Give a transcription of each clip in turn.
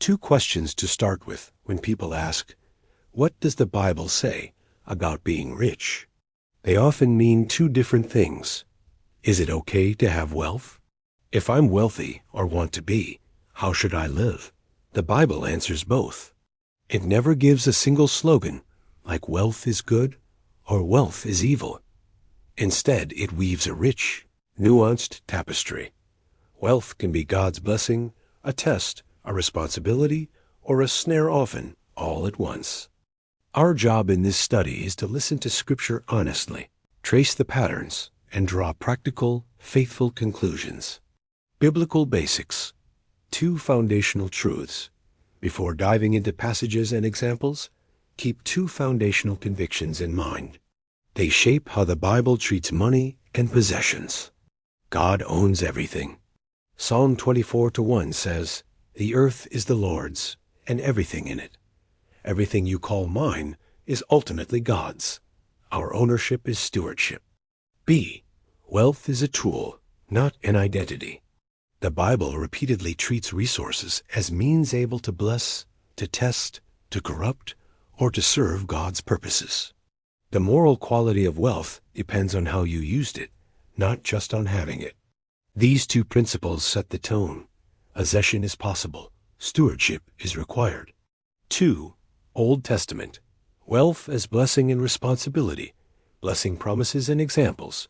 Two questions to start with when people ask, "What does the Bible say about being rich?" They often mean two different things. Is it okay to have wealth? If I'm wealthy or want to be, how should I live? The Bible answers both. It never gives a single slogan, like wealth is good or wealth is evil. Instead, it weaves a rich, nuanced tapestry. Wealth can be God's blessing, a test, a responsibility, or a snare often, all at once. Our job in this study is to listen to Scripture honestly, trace the patterns, and draw practical, faithful conclusions. Biblical basics. Two foundational truths. Before diving into passages and examples, keep two foundational convictions in mind. They shape how the Bible treats money and possessions. God owns everything. Psalm 24:1 says, "The earth is the Lord's, and everything in it." Everything you call mine is ultimately God's. Our ownership is stewardship. B. Wealth is a tool, not an identity. The Bible repeatedly treats resources as means able to bless, to test, to corrupt, or to serve God's purposes. The moral quality of wealth depends on how you used it, not just on having it. These two principles set the tone. Possession is possible. Stewardship is required. 2. Old Testament. Wealth as blessing and responsibility. Blessing promises and examples.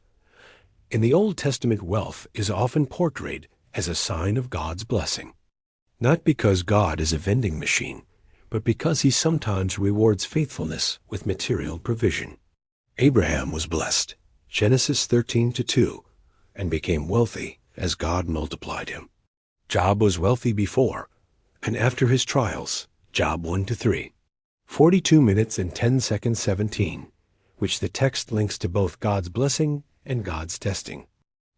In the Old Testament, wealth is often portrayed as a sign of God's blessing. Not because God is a vending machine, but because he sometimes rewards faithfulness with material provision. Abraham was blessed, Genesis 13:2, and became wealthy as God multiplied him. Job was wealthy before and after his trials, Job 1-3. 42 minutes and 10 seconds 17, which the text links to both God's blessing and God's testing.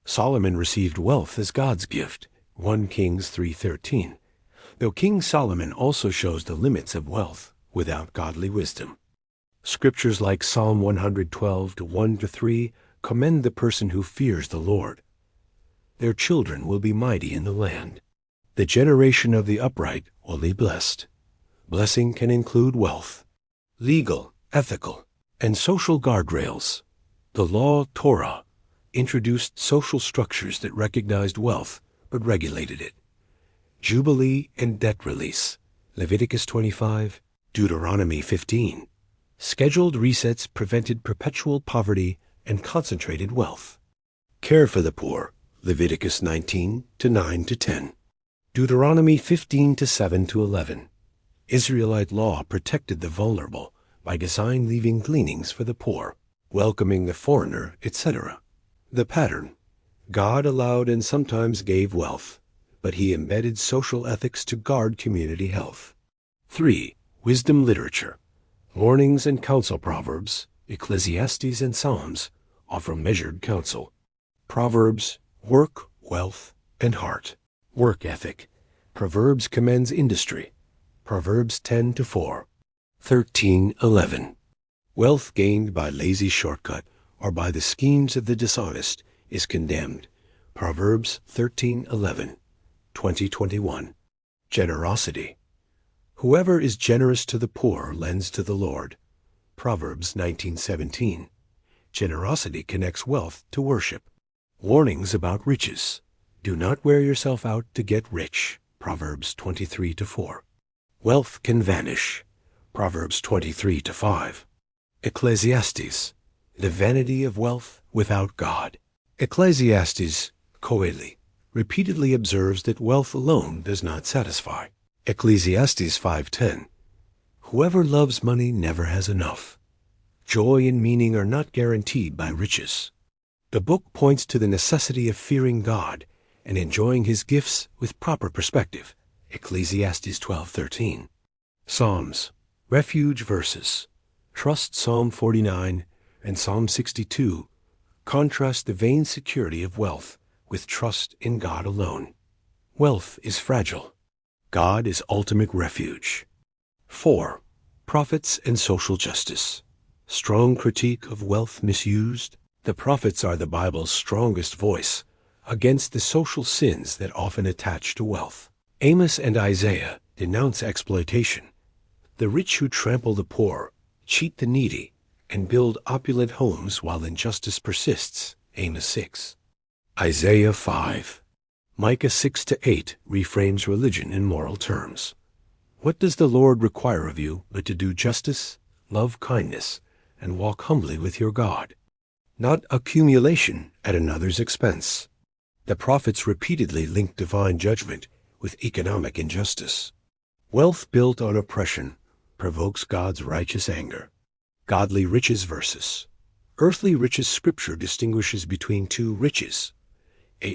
Solomon received wealth as God's gift, 1 Kings 3:13, though King Solomon also shows the limits of wealth without godly wisdom. Scriptures like Psalm 112:1-3 commend the person who fears the Lord. Their children will be mighty in the land. The generation of the upright will be blessed. Blessing can include wealth, legal, ethical, and social guardrails. The law, Torah, introduced social structures that recognized wealth but regulated it. Jubilee and debt release, Leviticus 25, Deuteronomy 15. Scheduled resets prevented perpetual poverty and concentrated wealth. Care for the poor, Leviticus 19:9-10. Deuteronomy 15:7-11. Israelite law protected the vulnerable by design leaving gleanings for the poor, welcoming the foreigner, etc. The pattern. God allowed and sometimes gave wealth, but he embedded social ethics to guard community health. 3. Wisdom literature. Warnings and counsel Proverbs, Ecclesiastes, and Psalms offer measured counsel. Proverbs, work, wealth, and heart. Work ethic. Proverbs commends industry. Proverbs 10-4. 13:11. Wealth gained by lazy shortcut or by the schemes of the dishonest is condemned. Proverbs 13:11. 20:21. Generosity. Whoever is generous to the poor lends to the Lord. Proverbs 19:17. Generosity connects wealth to worship. Warnings about riches. Do not wear yourself out to get rich. Proverbs 23-4. Wealth can vanish. Proverbs 23-5. Ecclesiastes. The vanity of wealth without God. Ecclesiastes, Coeli, repeatedly observes that wealth alone does not satisfy. Ecclesiastes 5:10. Whoever loves money never has enough. Joy and meaning are not guaranteed by riches. The book points to the necessity of fearing God and enjoying his gifts with proper perspective. Ecclesiastes 12:13. Psalms. Refuge verses. Trust Psalm 49 and Psalm 62. Contrast the vain security of wealth with trust in God alone. Wealth is fragile. God is ultimate refuge. 4. Prophets and social justice. Strong critique of wealth misused. The prophets are the Bible's strongest voice against the social sins that often attach to wealth. Amos and Isaiah denounce exploitation. The rich who trample the poor, cheat the needy, and build opulent homes while injustice persists. Amos 6. Isaiah 5. Micah 6-8 reframes religion in moral terms. What does the Lord require of you but to do justice, love kindness, and walk humbly with your God? Not accumulation at another's expense. The prophets repeatedly linked divine judgment with economic injustice. Wealth built on oppression provokes God's righteous anger. Godly riches versus earthly riches. Scripture distinguishes between two riches.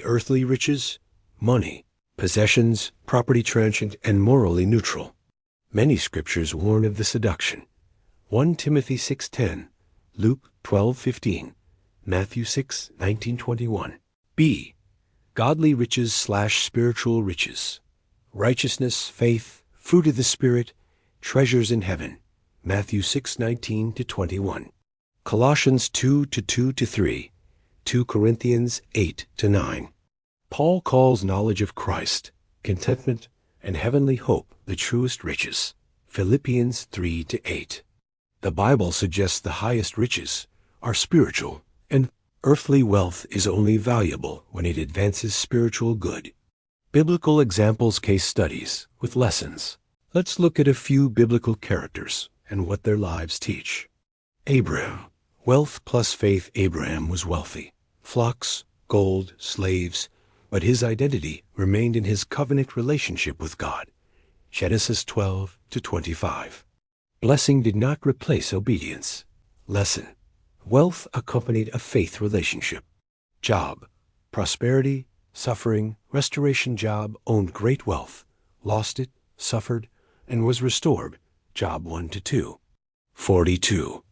Earthly riches, money, possessions, property transient, and morally neutral. Many scriptures warn of the seduction. 1 Timothy 6:10, Luke 12:15, Matthew 6:19-21. B. Godly riches / spiritual riches. Righteousness, faith, fruit of the Spirit, treasures in heaven. Matthew 6:19-21. Colossians 2:2-3, 2 Corinthians 8-9. Paul calls knowledge of Christ, contentment, and heavenly hope the truest riches. Philippians 3-8. The Bible suggests the highest riches are spiritual, and earthly wealth is only valuable when it advances spiritual good. Biblical examples. Case studies with lessons. Let's look at a few biblical characters and what their lives teach. Abraham. Wealth plus faith. Abraham was wealthy. Flocks, gold, slaves, but his identity remained in his covenant relationship with God. Genesis 12-25. Blessing did not replace obedience. Lesson. Wealth accompanied a faith relationship. Job. Prosperity, suffering, restoration. Job owned great wealth, lost it, suffered, and was restored. Job 1-2. 42.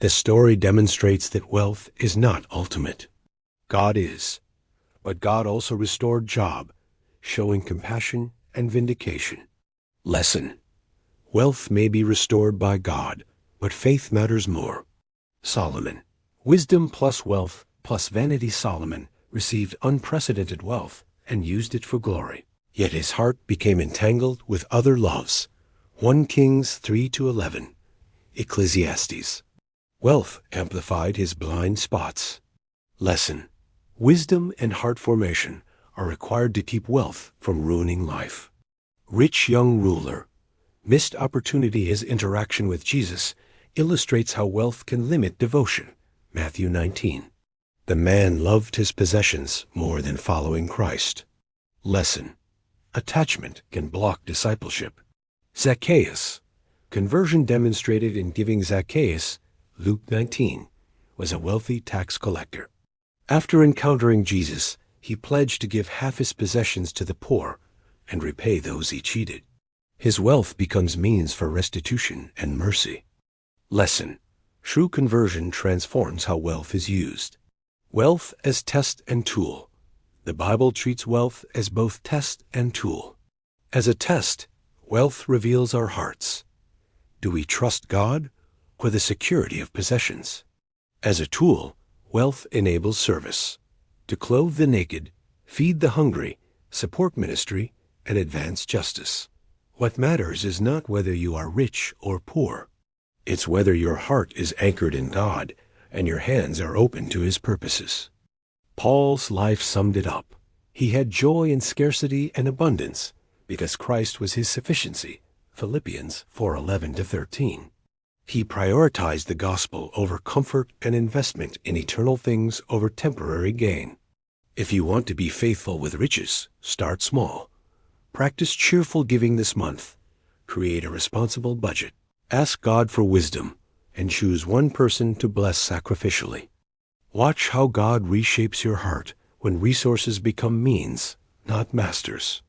This story demonstrates that wealth is not ultimate. God is. But God also restored Job, showing compassion and vindication. Lesson. Wealth may be restored by God, but faith matters more. Solomon. Wisdom plus wealth plus vanity. Solomon received unprecedented wealth and used it for glory. Yet his heart became entangled with other loves. 1 Kings 3-11. Ecclesiastes. Wealth amplified his blind spots. Lesson. Wisdom and heart formation are required to keep wealth from ruining life. Rich young ruler. Missed opportunity. His interaction with Jesus illustrates how wealth can limit devotion. Matthew 19. The man loved his possessions more than following Christ. Lesson. Attachment can block discipleship. Zacchaeus. Conversion demonstrated in giving. Zacchaeus, Luke 19, was a wealthy tax collector. After encountering Jesus, he pledged to give half his possessions to the poor and repay those he cheated. His wealth becomes means for restitution and mercy. Lesson. True conversion transforms how wealth is used. Wealth as test and tool. The Bible treats wealth as both test and tool. As a test, wealth reveals our hearts. Do we trust God or the security of possessions? As a tool, wealth enables service. To clothe the naked, feed the hungry, support ministry, and advance justice. What matters is not whether you are rich or poor. It's whether your heart is anchored in God and your hands are open to His purposes. Paul's life summed it up. He had joy in scarcity and abundance because Christ was his sufficiency. Philippians 4:11-13. He prioritized the gospel over comfort and investment in eternal things over temporary gain. If you want to be faithful with riches, start small. Practice cheerful giving this month. Create a responsible budget. Ask God for wisdom and choose one person to bless sacrificially. Watch how God reshapes your heart when resources become means, not masters.